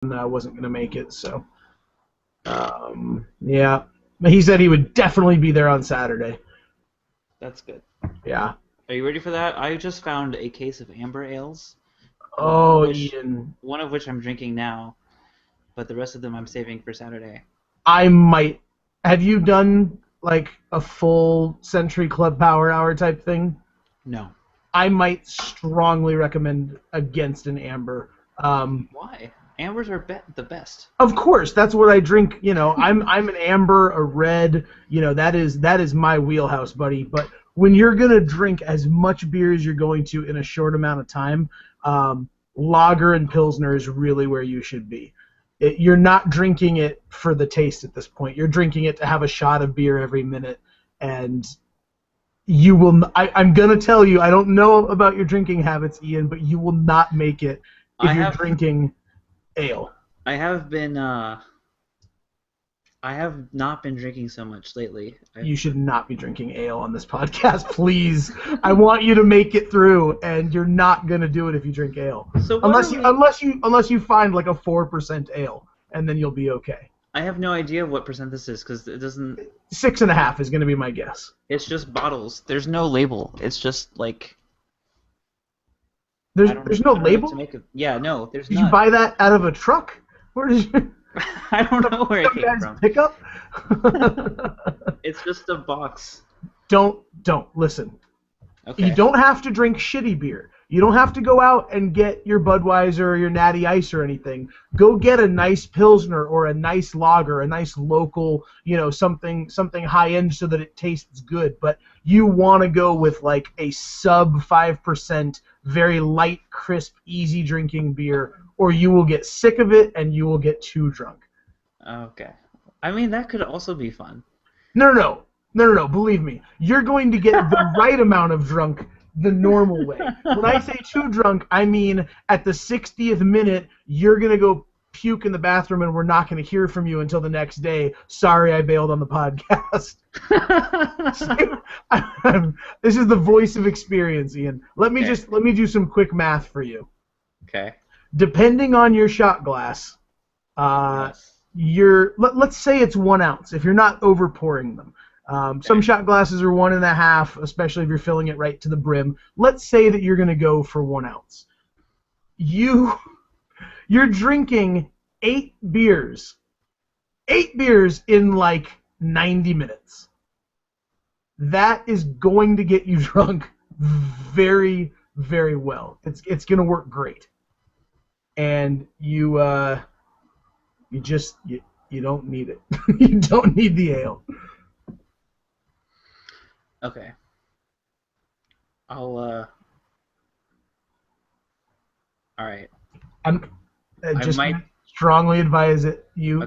wasn't going to make it, so yeah. He said he would definitely be there on Saturday. That's good. Yeah. Are you ready for that? I just found a case of amber ales. Oh, Ian. One of which I'm drinking now, but the rest of them I'm saving for Saturday. I might. Have you done like a full Century Club Power Hour type thing? No. I might strongly recommend against an amber. Why? Ambers are the best. Of course, that's what I drink. You know, I'm an amber, a red. You know, that is my wheelhouse, buddy. But when you're gonna drink as much beer as you're going to in a short amount of time, lager and pilsner is really where you should be. You're not drinking it for the taste at this point. You're drinking it to have a shot of beer every minute, and you will. I'm gonna tell you. I don't know about your drinking habits, Ian, but you will not make it if you're drinking ale. I have been. I have not been drinking so much lately. You should not be drinking ale on this podcast, please. I want you to make it through, and you're not gonna do it if you drink ale. So unless you find like a 4% ale, and then you'll be okay. I have no idea what percent this is because it doesn't. 6.5 is gonna be my guess. It's just bottles. There's no label. It's just like. There's no label. Yeah, no, there's. Did you buy that out of a truck? Where did you? I don't know where it came from. Pickup? It's just a box. Don't listen. Okay. You don't have to drink shitty beer. You don't have to go out and get your Budweiser or your Natty Ice or anything. Go get a nice Pilsner or a nice lager, a nice local, something high end so that it tastes good. But you want to go with like a sub 5%, very light, crisp, easy drinking beer, or you will get sick of it and you will get too drunk. Okay. I mean, that could also be fun. No. Believe me. You're going to get the right amount of drunk the normal way. When I say too drunk, I mean at the 60th minute, you're going to go puke in the bathroom and we're not going to hear from you until the next day. Sorry, I bailed on the podcast. This is the voice of experience, Ian. Let me do some quick math for you. Okay. Depending on your shot glass, yes. let's say it's 1 ounce if you're not over pouring them. Okay. Some shot glasses are 1.5, especially if you're filling it right to the brim. Let's say that you're going to go for 1 ounce. You're drinking 8 beers. 8 beers in like 90 minutes. That is going to get you drunk very, very well. It's going to work great. And you don't need it. You don't need the ale. Okay. All right. I might strongly advise it. You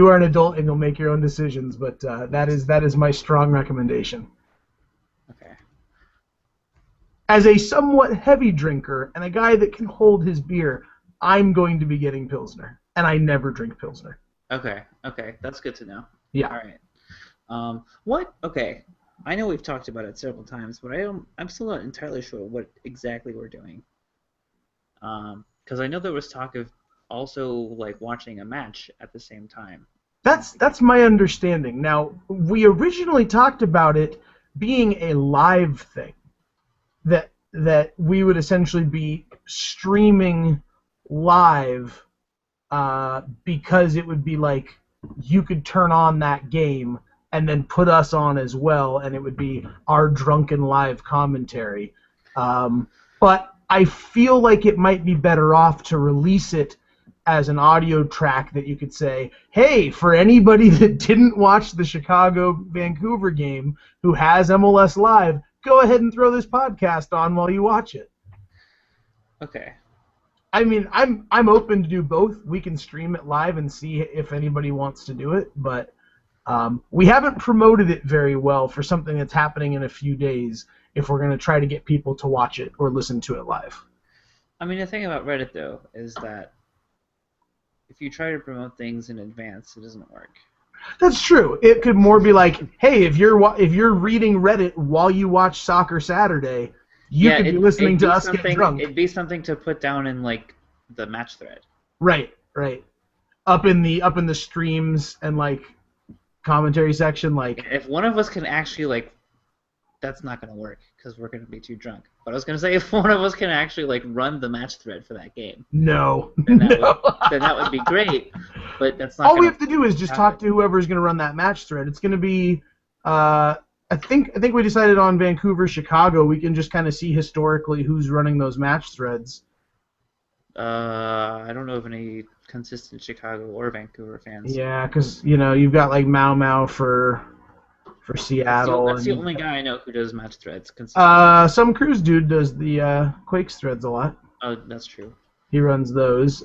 are an adult and you'll make your own decisions, but that is my strong recommendation. Okay. As a somewhat heavy drinker and a guy that can hold his beer, I'm going to be getting Pilsner, and I never drink Pilsner. Okay, that's good to know. Yeah. All right. Okay. I know we've talked about it several times, but I'm still not entirely sure what exactly we're doing. Because I know there was talk of also like watching a match at the same time. That's my understanding. Now, we originally talked about it being a live thing, that we would essentially be streaming live, because it would be like you could turn on that game and then put us on as well, and it would be our drunken live commentary. But I feel like it might be better off to release it as an audio track that you could say, hey, for anybody that didn't watch the Chicago-Vancouver game who has MLS Live, go ahead and throw this podcast on while you watch it. Okay. I mean, I'm open to do both. We can stream it live and see if anybody wants to do it, but we haven't promoted it very well for something that's happening in a few days if we're going to try to get people to watch it or listen to it live. I mean, the thing about Reddit, though, is that if you try to promote things in advance, it doesn't work. That's true. It could more be like, hey, if you're reading Reddit while you watch Soccer Saturday, you could be listening to us get drunk. It'd be something to put down in, like, the match thread. Right. right. Up in the streams and like commentary section, like If one of us can actually like, that's not gonna work because we're gonna be too drunk. But I was gonna say if one of us can actually like run the match thread for that game, no, then no. that would be great. But that's not All we gonna have to do is just happen. talk to whoever's going to run that match thread. It's going to be, I think we decided on Vancouver, Chicago. We can just kind of see historically who's running those match threads. I don't know of any consistent Chicago or Vancouver fans. Yeah, because you've got like Mau Mau for Seattle, That's the and only guy I know who does match threads consistently. some Cruise dude does the Quakes threads a lot. Oh, that's true. He runs those.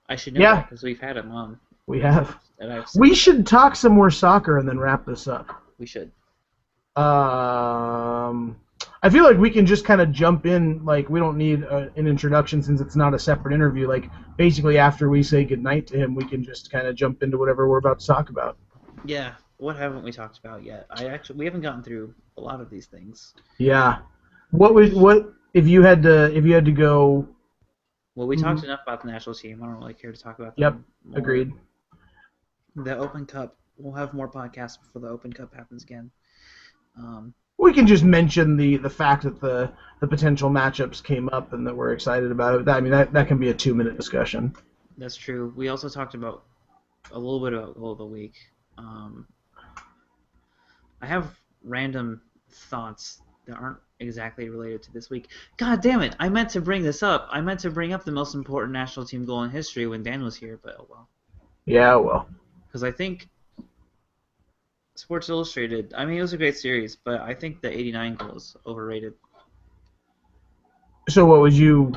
I should know Yeah, that because we've had him on. we have. And I've We should talk some more soccer and then wrap this up. we should. I feel like we can just kind of jump in. Like, we don't need an introduction since it's not a separate interview. Like, basically, after we say goodnight to him, we can just kind of jump into whatever we're about to talk about. Yeah. What haven't we talked about yet? We haven't gotten through a lot of these things. Yeah. What if you had to go? Well, we talked enough about the national team. I don't really care to talk about them. Yep. More. Agreed. The Open Cup. We'll have more podcasts before the Open Cup happens again. We can just mention the fact that the potential matchups came up and that we're excited about it. I mean, that can be a 2-minute discussion. That's true. We also talked about a little bit about goal of the week. I have random thoughts that aren't exactly related to this week. God damn it! I meant to bring this up. I meant to bring up the most important national team goal in history when Dan was here, but oh well. Yeah, well. Because I think Sports Illustrated, I mean, it was a great series, but I think the 89 goal is overrated. So what would you...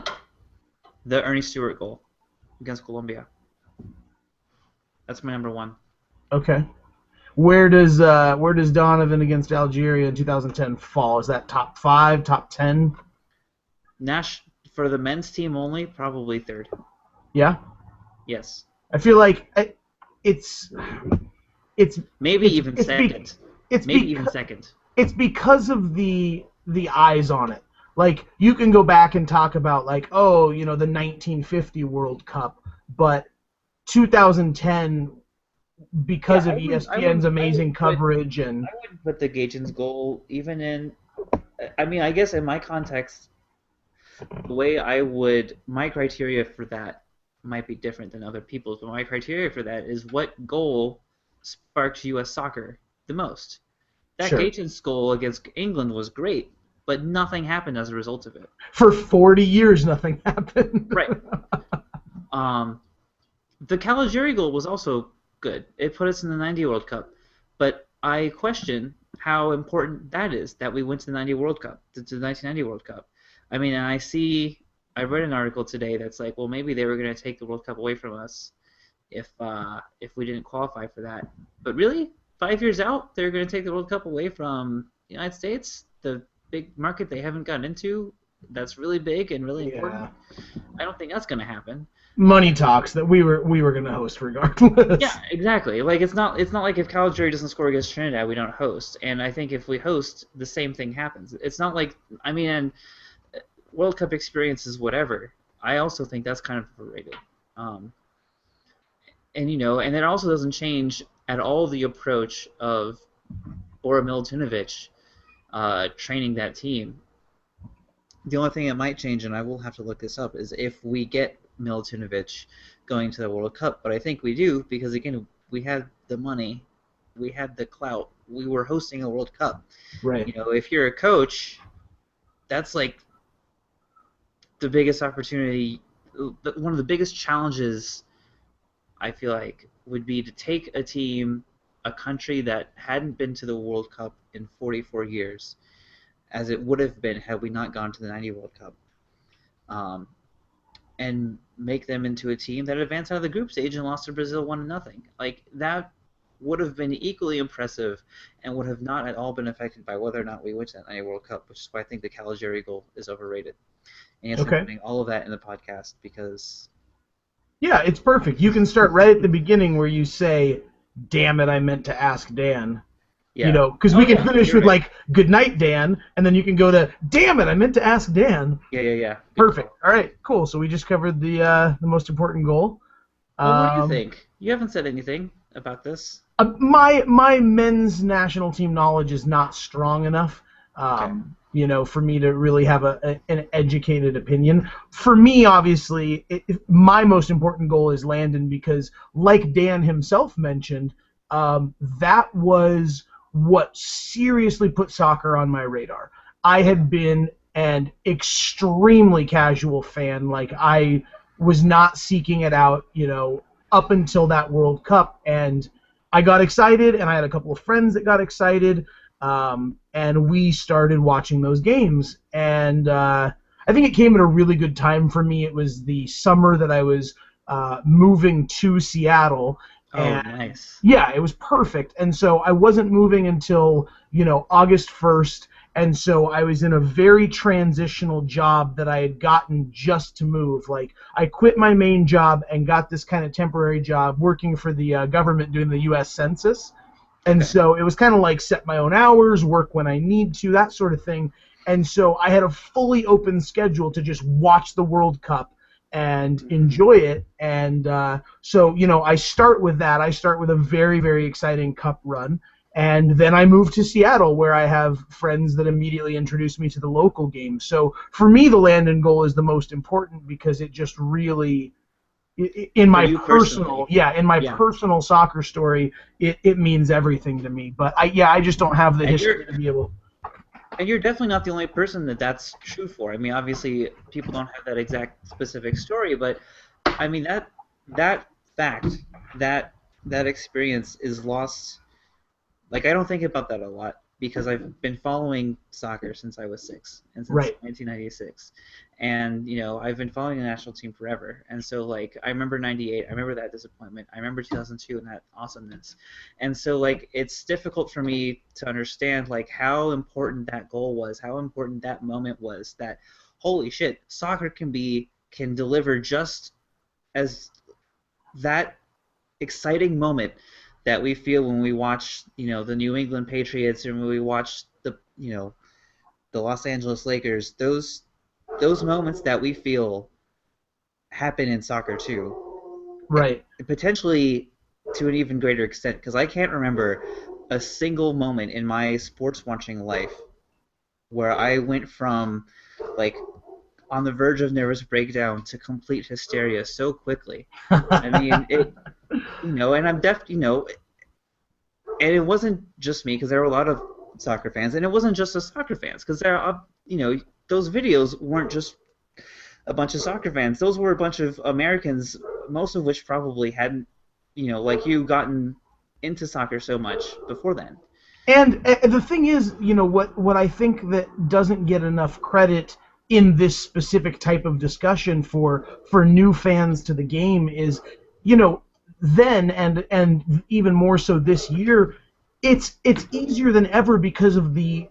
The Ernie Stewart goal against Colombia. That's my number one. Okay. Where does Donovan against Algeria in 2010 fall? Is that top 5, top 10? For the men's team only, probably third. Yeah? Yes. I feel like it's maybe even second. Even second. It's because of the eyes on it. Like, you can go back and talk about, like, the 1950 World Cup, but 2010, because of ESPN's amazing coverage and... I wouldn't put the Gagens goal even in... I mean, I guess in my context, the way my criteria for that might be different than other people's, but my criteria for that is what goal sparked U.S. soccer the most. That Sure. Gagens goal against England was great, but nothing happened as a result of it. For 40 years, nothing happened. Right. The Caligiuri goal was also good. It put us in the 90 World Cup. But I question how important that is, that we went to the 90 World Cup, to the 1990 World Cup. I mean, and I read an article today that's like, well, maybe they were going to take the World Cup away from us if we didn't qualify for that. But really, 5 years out, they're going to take the World Cup away from the United States, the big market they haven't gotten into, that's really big and really important. I don't think that's going to happen. Money talks that we were going to host regardless. Yeah, exactly. Like it's not like if Caligiuri doesn't score against Trinidad, we don't host. And I think if we host, the same thing happens. It's not like and World Cup experience is whatever. I also think that's kind of overrated. And it also doesn't change at all the approach of Bora Milutinovic training that team. The only thing that might change, and I will have to look this up, is if we get Milutinovic going to the World Cup. But I think we do because, again, we had the money, we had the clout, we were hosting a World Cup. Right. If you're a coach, that's like the biggest opportunity, one of the biggest challenges, I feel like, would be to take a country that hadn't been to the World Cup in 44 years, as it would have been had we not gone to the 90 World Cup, and make them into a team that advanced out of the group stage and lost to Brazil 1-0. Like, that would have been equally impressive and would have not at all been affected by whether or not we went to that 90 World Cup, which is why I think the Caligiuri goal is overrated. And yes, I'm putting all of that in the podcast because... Yeah, it's perfect. You can start right at the beginning where you say, damn it, I meant to ask Dan. Yeah. Because Oh we can yeah, finish you're with right. like "Good night, Dan," and then you can go to "Damn it, I meant to ask Dan." Yeah, yeah, yeah. Good Perfect. call. All right, cool. So we just covered the most important goal. Well, what do you Um, think? You haven't said anything about this. my men's national team knowledge is not strong enough, Okay. for me to really have an educated opinion. For me, obviously, my most important goal is Landon because, like Dan himself mentioned, that was what seriously put soccer on my radar. I had been an extremely casual fan. Like, I was not seeking it out, up until that World Cup, and I got excited, and I had a couple of friends that got excited, and we started watching those games. And I think it came at a really good time for me. It was the summer that I was moving to Seattle, Oh, and nice. yeah, it was perfect. And so I wasn't moving until August 1st, and so I was in a very transitional job that I had gotten just to move. Like, I quit my main job and got this kind of temporary job working for the government doing the U.S. Census. And Okay. so it was kind of like set my own hours, work when I need to, that sort of thing. And so I had a fully open schedule to just watch the World Cup and Hmm. enjoy it. And so, I start with that. I start with a very, very exciting cup run. And then I move to Seattle, where I have friends that immediately introduce me to the local games. So for me, the Landon goal is the most important because it just really, in For my you personal, personally, yeah, in my yeah. personal soccer story, it means everything to me. But I just don't have the And you're history to be able. and you're definitely not the only person that that's true for. I mean, obviously, people don't have that exact specific story, but I mean that fact, that that experience is lost. Like, I don't think about that a lot because I've been following soccer since I was 6 and since Right. 1996, and I've been following the national team forever. And so, like, I remember '98, I remember that disappointment, I remember 2002 and that awesomeness. And so, like, it's difficult for me to understand like how important that goal was, how important that moment was. That holy shit, soccer can deliver just as that exciting moment that we feel when we watch, the New England Patriots, or when we watch the Los Angeles Lakers. Those moments that we feel happen in soccer too, Right. potentially to an even greater extent. Because I can't remember a single moment in my sports watching life where I went from like on the verge of nervous breakdown to complete hysteria so quickly. I mean, and I'm and it wasn't just me because there were a lot of soccer fans, and it wasn't just the soccer fans because there are, those videos weren't just a bunch of soccer fans. Those were a bunch of Americans, most of which probably hadn't, like you, gotten into soccer so much before then. And the thing is, what I think that doesn't get enough credit in this specific type of discussion for new fans to the game is, you know, then and even more so this year, it's easier than ever because of the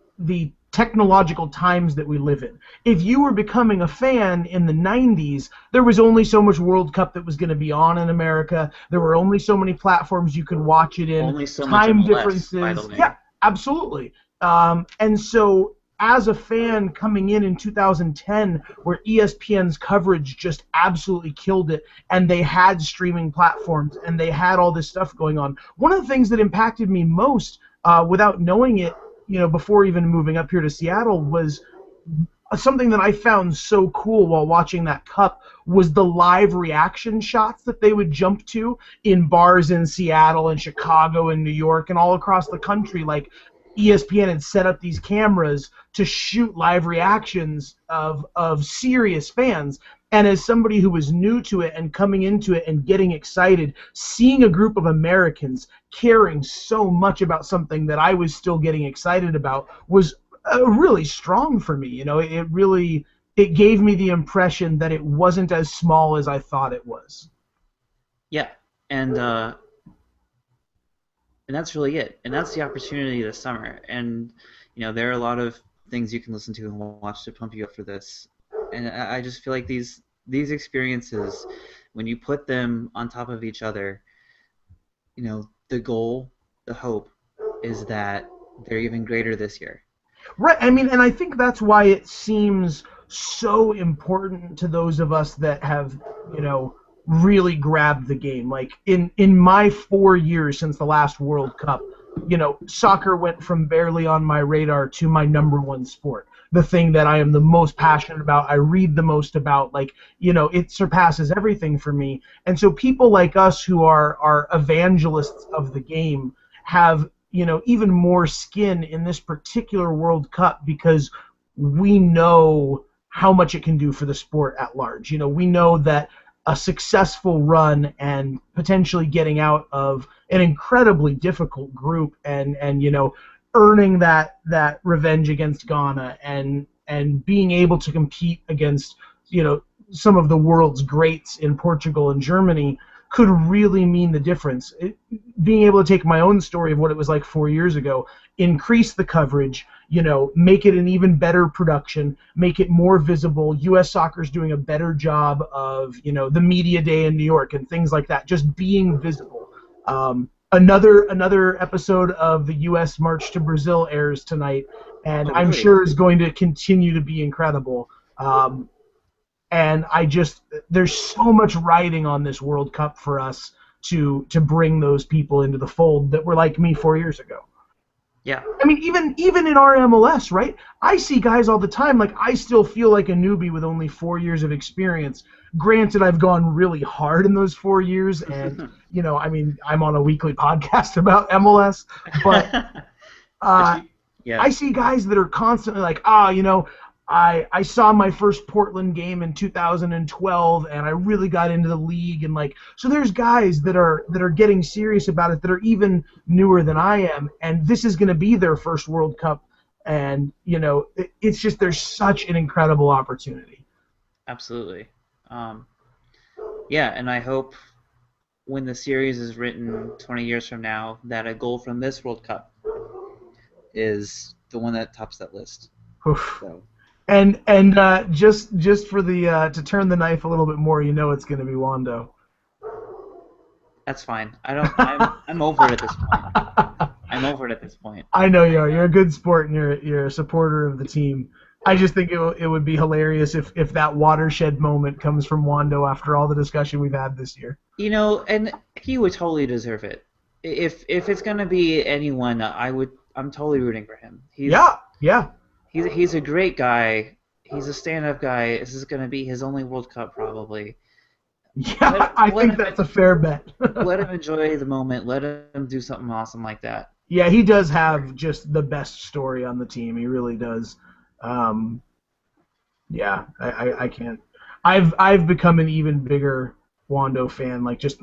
technological times that we live in. If you were becoming a fan in the 90s, there was only so much World Cup that was going to be on in America. There were only so many platforms you could watch it in. Only so much Time MLS, by the differences. Yeah, way. absolutely. And so, as a fan coming in 2010, where ESPN's coverage just absolutely killed it, and they had streaming platforms and they had all this stuff going on, one of the things that impacted me most, without knowing it, before even moving up here to Seattle, was something that I found so cool while watching that cup was the live reaction shots that they would jump to in bars in Seattle and Chicago and New York and all across the country. Like, ESPN had set up these cameras to shoot live reactions of serious fans. And as somebody who was new to it and coming into it and getting excited, seeing a group of Americans caring so much about something that I was still getting excited about was really strong for me. It really it gave me the impression that it wasn't as small as I thought it was. Yeah, and and that's really it. And that's the opportunity this summer. And there are a lot of things you can listen to and watch to pump you up for this. And I just feel like these experiences, when you put them on top of each other, the goal, the hope, is that they're even greater this year. Right. I mean, and I think that's why it seems so important to those of us that have, really grabbed the game. Like in my 4 years since the last World Cup, soccer went from barely on my radar to my number one sport. The thing that I am the most passionate about, I read the most about, like, it surpasses everything for me. And so people like us who are evangelists of the game have even more skin in this particular World Cup because we know how much it can do for the sport at large. We know that a successful run and potentially getting out of an incredibly difficult group and earning that revenge against Ghana and being able to compete against some of the world's greats in Portugal and Germany could really mean the difference. Being able to take my own story of what it was like 4 years ago, increase the coverage, make it an even better production, make it more visible. U.S. Soccer's doing a better job of, the media day in New York and things like that, just being visible. Another episode of the U.S. March to Brazil airs tonight, and Oh, I'm really? sure is going to continue to be incredible. And there's so much riding on this World Cup for us to bring those people into the fold that were like me 4 years ago. Yeah. I mean, even in our MLS, right? I see guys all the time. Like, I still feel like a newbie with only 4 years of experience. Granted, I've gone really hard in those 4 years, and I mean, I'm on a weekly podcast about MLS, but But uh, you, yeah. I see guys that are constantly like, I saw my first Portland game in 2012, and I really got into the league, and like, so there's guys that are getting serious about it that are even newer than I am, and this is going to be their first World Cup, and it's just there's such an incredible opportunity. Absolutely. Um, yeah, and I hope when the series is written 20 years from now that a goal from this World Cup is the one that tops that list. Oof. So And just for the to turn the knife a little bit more, it's going to be Wando. that's fine. I don't. I'm over it at this point. I'm over it at this point. I know you are. You're a good sport, and you're a supporter of the team. I just think it would be hilarious if that watershed moment comes from Wando after all the discussion we've had this year. And he would totally deserve it. If it's gonna be anyone, I'm totally rooting for him. Yeah. He's a great guy. He's a stand-up guy. This is gonna be his only World Cup probably. Yeah, I think that's a fair bet. Let him enjoy the moment. Let him do something awesome like that. Yeah, he does have just the best story on the team. He really does. Um, yeah, I can't. I've become an even bigger Wando fan, like just